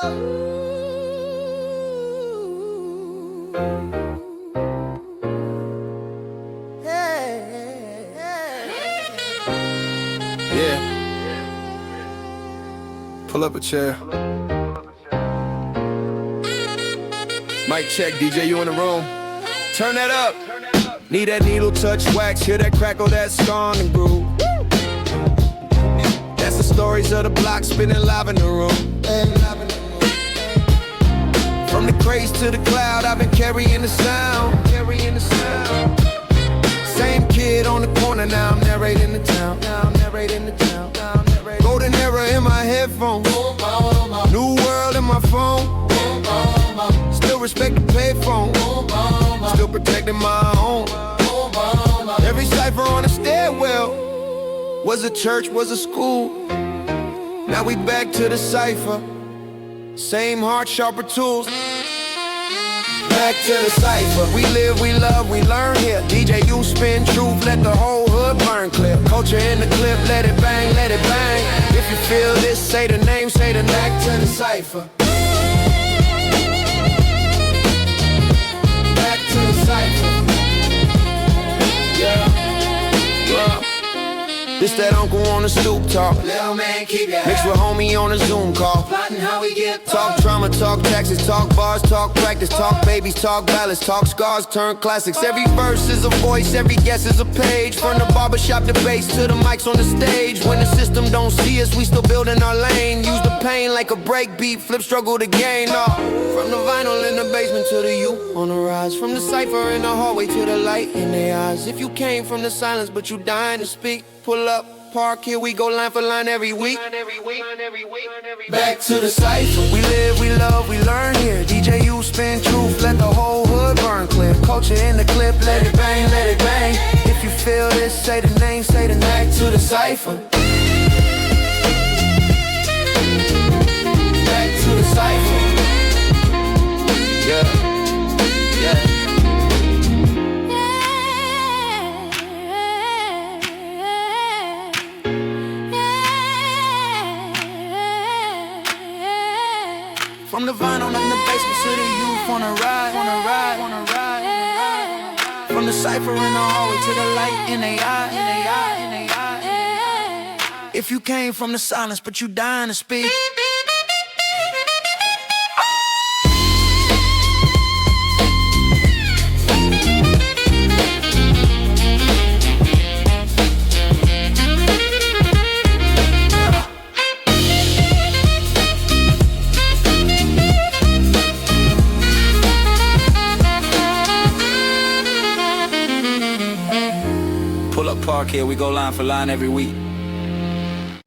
Yeah. Pull up a chair. Mic check, DJ, you in the room? Turn that up. Need that needle touch wax, hear that crackle, that song and groove. That's the stories of the block spinning live in the room. From the craze to the cloud, I've been carrying the sound. Same kid on the corner, now I'm narrating the town. Golden era in my headphones, new world in my phone. Still respect the payphone, still protecting my own. Every cipher on the stairwell was a church, was a school. Now we back to the cipher, same heart, sharper tools. Back to the cipher, we live, we love, we learn here. DJ, you spin truth, let the whole hood burn clear. Culture in the clip, let it bang, let it bang. If you feel this, say the name, say the back to the cipher. Back to the cipher. Yeah. This that uncle on the stoop talk. Little man, keep your Mixed with homie on a Zoom call. plotting how we get Talk trauma, talk taxes, talk bars, talk practice, talk babies, talk ballads, talk scars, turn classics. Every verse is a voice, every guess is a page. From the barbershop debates to the mics on the stage. When the system don't see us, we still building our lane. Use the pain like a break beat, flip struggle to gain. From the vinyl in the basement to the you on the rise. From the cipher in the hallway to the light in their eyes. If you came from the silence but you dying to speak, pull up, park, here we go line for line every week. Back to the cipher, we live, we love, we learn here. DJ, you spin truth, let the whole hood burn clear. Culture in the clip, let it bang, let it bang. If you feel this, say the name, say the back to the cipher. Back to the cipher. Yeah, yeah. From the vinyl in the basement to the youth on a ride. From the cipher in the hallway to the light in they eye. If you came from the silence but you dying to speak. Pull up, park, here we go line for line every week.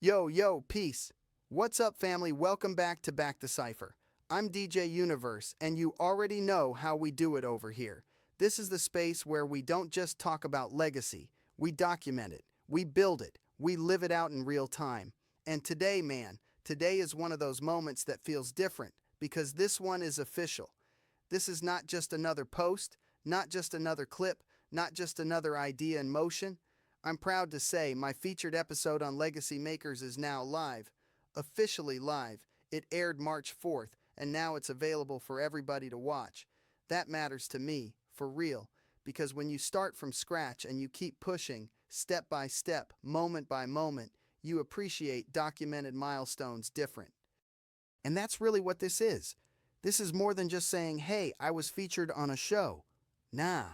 Yo, peace. What's up, family? Welcome back to Back the Cipher. I'm DJ Universe, and you already know how we do it over here. This is the space where we don't just talk about legacy. We document it, we build it, we live it out in real time. And today, man, today is one of those moments that feels different because this one is official. This is not just another post, not just another clip, not just another idea in motion. I'm proud to say my featured episode on Legacy Makers is now live, officially live. It aired March 4th, and now it's available for everybody to watch. That matters to me, for real, because when you start from scratch and you keep pushing, step by step, moment by moment, you appreciate documented milestones different. And that's really what this is. This is more than just saying, hey, I was featured on a show. Nah,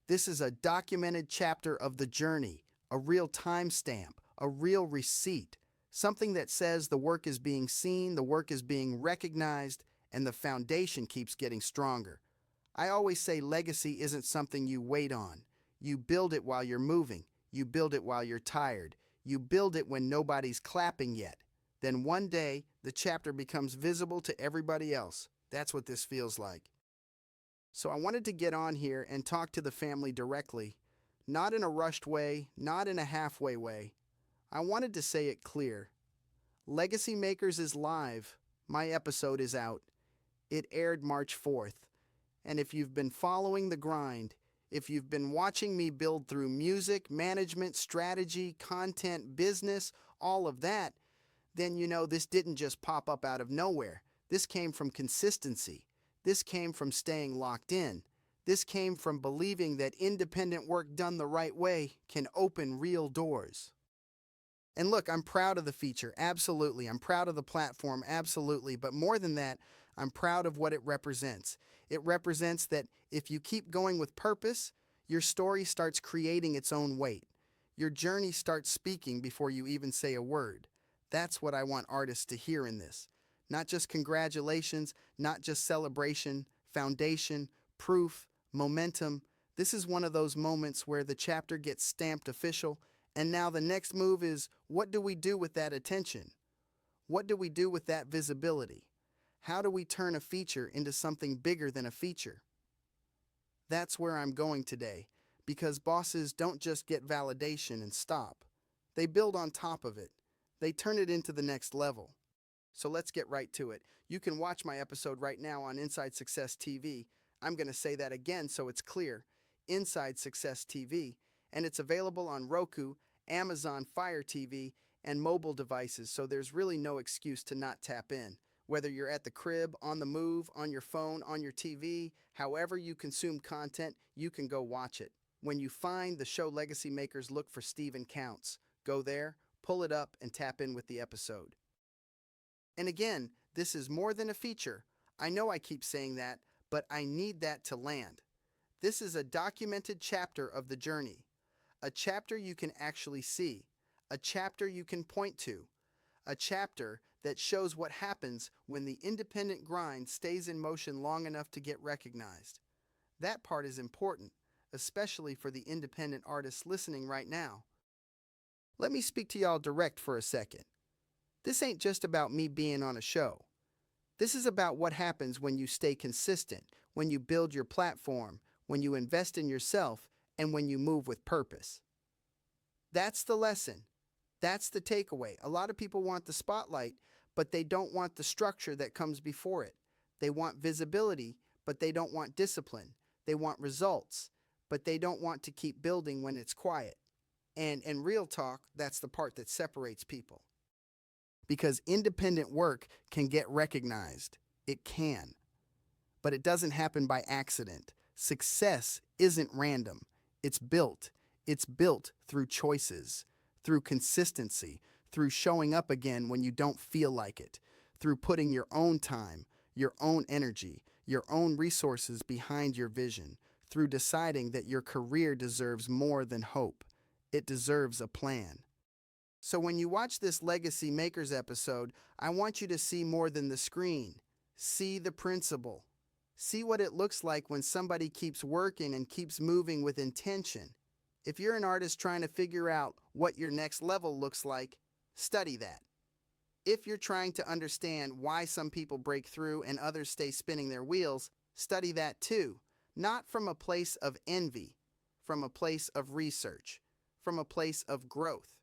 this is a documented chapter of the journey. A real timestamp, a real receipt, something that says the work is being seen, the work is being recognized, and the foundation keeps getting stronger. I always say legacy isn't something you wait on. You build it while you're moving. You build it while you're tired. You build it when nobody's clapping yet. Then one day, the chapter becomes visible to everybody else. That's what this feels like. So I wanted to get on here and talk to the family directly. Not in a rushed way, not in a halfway way. I wanted to say it clear. Legacy Makers is live. My episode is out. It aired March 4th. And if you've been following the grind, if you've been watching me build through music, management, strategy, content, business, all of that, then you know this didn't just pop up out of nowhere. This came from consistency. This came from staying locked in. This came from believing that independent work done the right way can open real doors. And look, I'm proud of the feature, absolutely. I'm proud of the platform, absolutely. But more than that, I'm proud of what it represents. It represents that if you keep going with purpose, your story starts creating its own weight. Your journey starts speaking before you even say a word. That's what I want artists to hear in this. Not just congratulations, not just celebration, foundation, proof, momentum. This is one of those moments where the chapter gets stamped official, and now the next move is, what do we do with that attention? What do we do with that visibility? How do we turn a feature into something bigger than a feature? That's where I'm going today, because bosses don't just get validation and stop. They build on top of it. They turn it into the next level. So let's get right to it. You can watch my episode right now on Inside Success TV. I'm going to say that again so it's clear. Inside Success TV. And it's available on Roku, Amazon Fire TV, and mobile devices, so there's really no excuse to not tap in. Whether you're at the crib, on the move, on your phone, on your TV, however you consume content, you can go watch it. When you find the show Legacy Makers, look for Stephen Counts. Go there, pull it up, and tap in with the episode. And again, this is more than a feature. I know I keep saying that, but I need that to land. This is a documented chapter of the journey. A chapter you can actually see. A chapter you can point to. A chapter that shows what happens when the independent grind stays in motion long enough to get recognized. That part is important, especially for the independent artists listening right now. Let me speak to y'all direct for a second. This ain't just about me being on a show. This is about what happens when you stay consistent, when you build your platform, when you invest in yourself, and when you move with purpose. That's the lesson. That's the takeaway. A lot of people want the spotlight, but they don't want the structure that comes before it. They want visibility, but they don't want discipline. They want results, but they don't want to keep building when it's quiet. And in real talk, that's the part that separates people. Because independent work can get recognized. It can. But it doesn't happen by accident. Success isn't random. It's built. It's built through choices, through consistency, through showing up again when you don't feel like it, through putting your own time, your own energy, your own resources behind your vision, through deciding that your career deserves more than hope. It deserves a plan. So when you watch this Legacy Makers episode, I want you to see more than the screen. See the principle. See what it looks like when somebody keeps working and keeps moving with intention. If you're an artist trying to figure out what your next level looks like, study that. If you're trying to understand why some people break through and others stay spinning their wheels, study that too. Not from a place of envy, from a place of research, from a place of growth.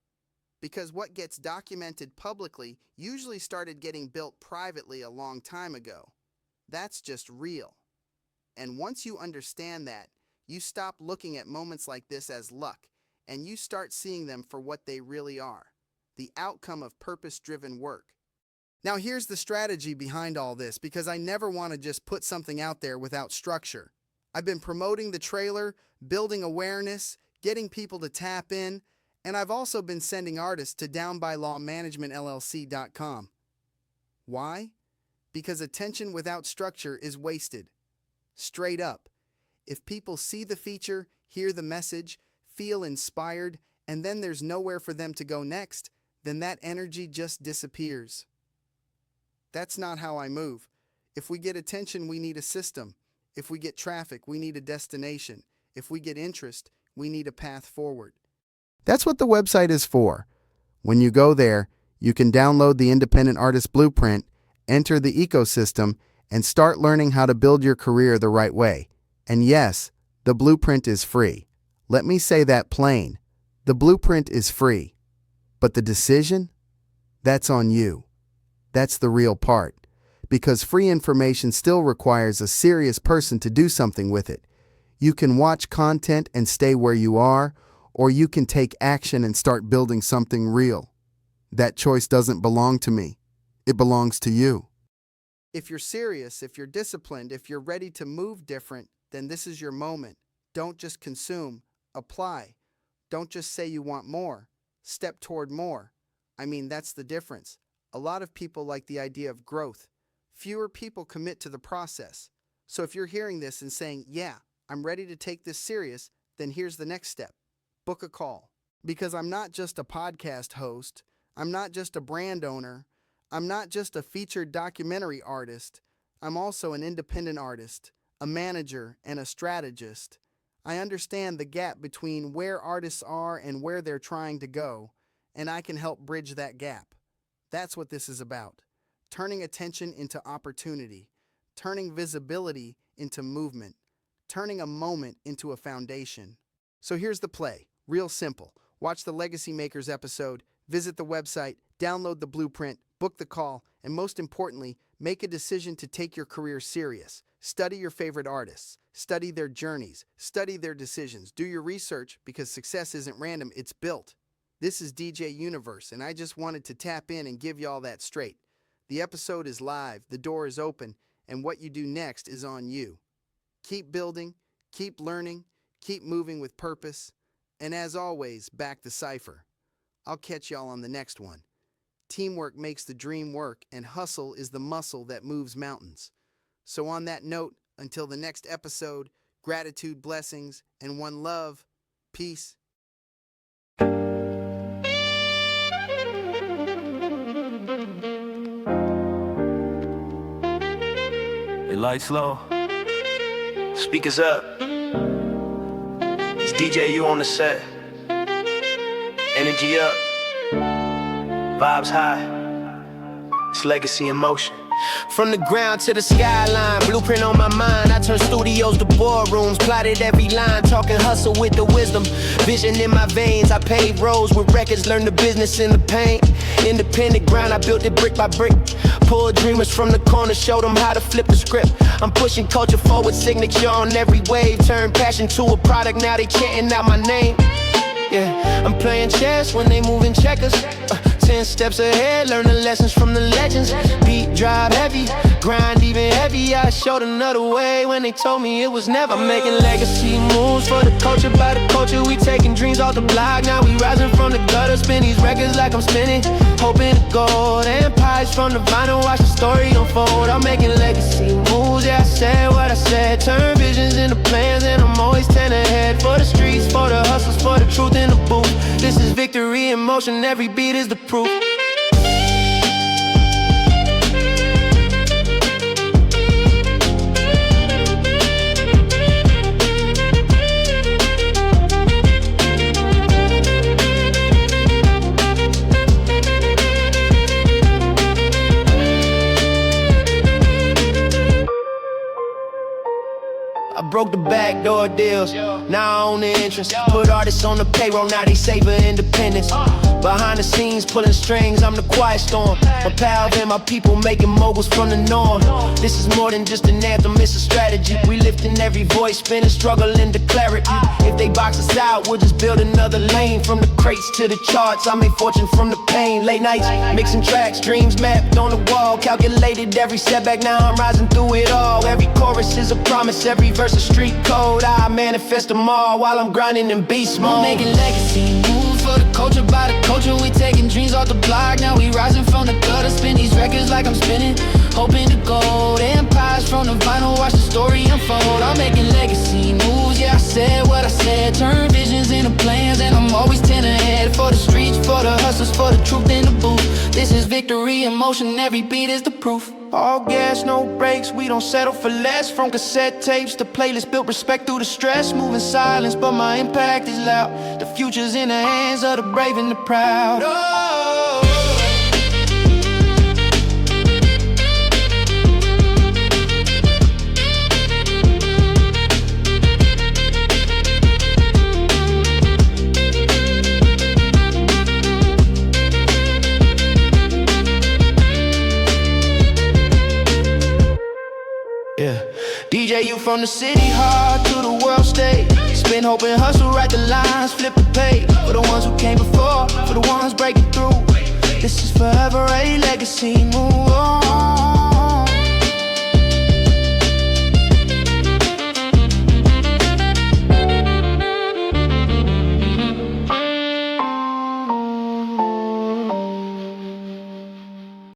Because what gets documented publicly usually started getting built privately a long time ago. That's just real. And once you understand that, you stop looking at moments like this as luck, and you start seeing them for what they really are, the outcome of purpose-driven work. Now here's the strategy behind all this, because I never want to just put something out there without structure. I've been promoting the trailer, building awareness, getting people to tap in, and I've also been sending artists to downbylawmanagementllc.com. Why? Because attention without structure is wasted. Straight up. If people see the feature, hear the message, feel inspired, and then there's nowhere for them to go next, then that energy just disappears. That's not how I move. If we get attention, we need a system. If we get traffic, we need a destination. If we get interest, we need a path forward. That's what the website is for. When you go there, you can download the Independent Artist Blueprint, enter the ecosystem, and start learning how to build your career the right way. And yes, the blueprint is free. Let me say that plain. The blueprint is free. But the decision? That's on you. That's the real part. Because free information still requires a serious person to do something with it. You can watch content and stay where you are, or you can take action and start building something real. That choice doesn't belong to me. It belongs to you. If you're serious, if you're disciplined, if you're ready to move different, then this is your moment. Don't just consume, apply. Don't just say you want more. Step toward more. That's the difference. A lot of people like the idea of growth. Fewer people commit to the process. So if you're hearing this and saying, yeah, I'm ready to take this serious, then here's the next step. Book a call. Because I'm not just a podcast host. I'm not just a brand owner. I'm not just a featured documentary artist. I'm also an independent artist, a manager, and a strategist. I understand the gap between where artists are and where they're trying to go, and I can help bridge that gap. That's what this is about. Turning attention into opportunity, turning visibility into movement, turning a moment into a foundation. So here's the play, real simple. Watch the Legacy Makers episode, visit the website, download the blueprint, book the call, and most importantly, make a decision to take your career serious. Study your favorite artists, study their journeys, study their decisions. Do your research because success isn't random, it's built. This is DJ Universe, and I just wanted to tap in and give y'all that straight. The episode is live, the door is open, and what you do next is on you. Keep building, keep learning, keep moving with purpose, and as always, back the cipher. I'll catch y'all on the next one. Teamwork makes the dream work, and hustle is the muscle that moves mountains. So on that note, until the next episode, gratitude, blessings, and one love. Peace. Hey, lights low, speakers up. It's DJ U on the set. Energy up, vibes high. It's legacy in motion. From the ground to the skyline, blueprint on my mind. I turn studios to boardrooms, plotted every line, talking hustle with the wisdom, vision in my veins. I paved roads with records, learned the business in the pain. Independent grind, I built it brick by brick. Pulled dreamers from the corner, showed them how to flip the script. I'm pushing culture forward, signature on every wave. Turn passion to a product, now they chanting out my name. Yeah, I'm playing chess when they moving checkers. 10 steps ahead, learning lessons from the legends. Beat drive heavy, grind even heavy. I showed another way when they told me it was never. I'm making legacy moves for the culture, by the culture. We taking dreams off the block, now we rising from the gutter. Spin these records like I'm spinning, hoping to gold. Empires from the vinyl, watch the story unfold. I'm making legacy moves, yeah, I said what I said. Turn visions into plans, and I'm always 10 ahead. For the streets, for the hustles, for the truth in the booth. This is victory in motion, every beat is the proof. I broke the back door deals, now I own the entrance. Put artists on the payroll, now they savor independence. Behind the scenes, pulling strings, I'm the quiet storm. My pal and my people making moguls from the norm. This is more than just an anthem, it's a strategy. We lifting every voice, spinning, struggling to clarity. If they box us out, we'll just build another lane. From the crates to the charts, I made fortune from the pain. Late nights, mixing tracks, dreams mapped on the wall. Calculated every setback, now I'm rising through it all. Every chorus is a promise, every verse a street code. I manifest them all while I'm grinding in beast mode. I'm making legacy moves for the culture, by the culture. We taking dreams off the block, now we rising from the gutter. Spin these records like I'm spinning, hoping to gold. Empires from the vinyl, watch the story unfold. I'm making legacy moves, yeah, I said what I said. Turn visions into plans, and I'm always 10 ahead. For the streets, for the hustlers, for the truth in the booth. This is victory in motion, every beat is the proof. All gas, no brakes, we don't settle for less. From cassette tapes to playlists, built respect through the stress. Moving silence, but my impact is loud. The future's in the hands of the brave and the proud. Oh. Yeah, DJ you from the city hard to the world stage. Spin, hope, and hustle, write the lines, flip the page. For the ones who came before, for the ones breaking through. This is forever a legacy move on.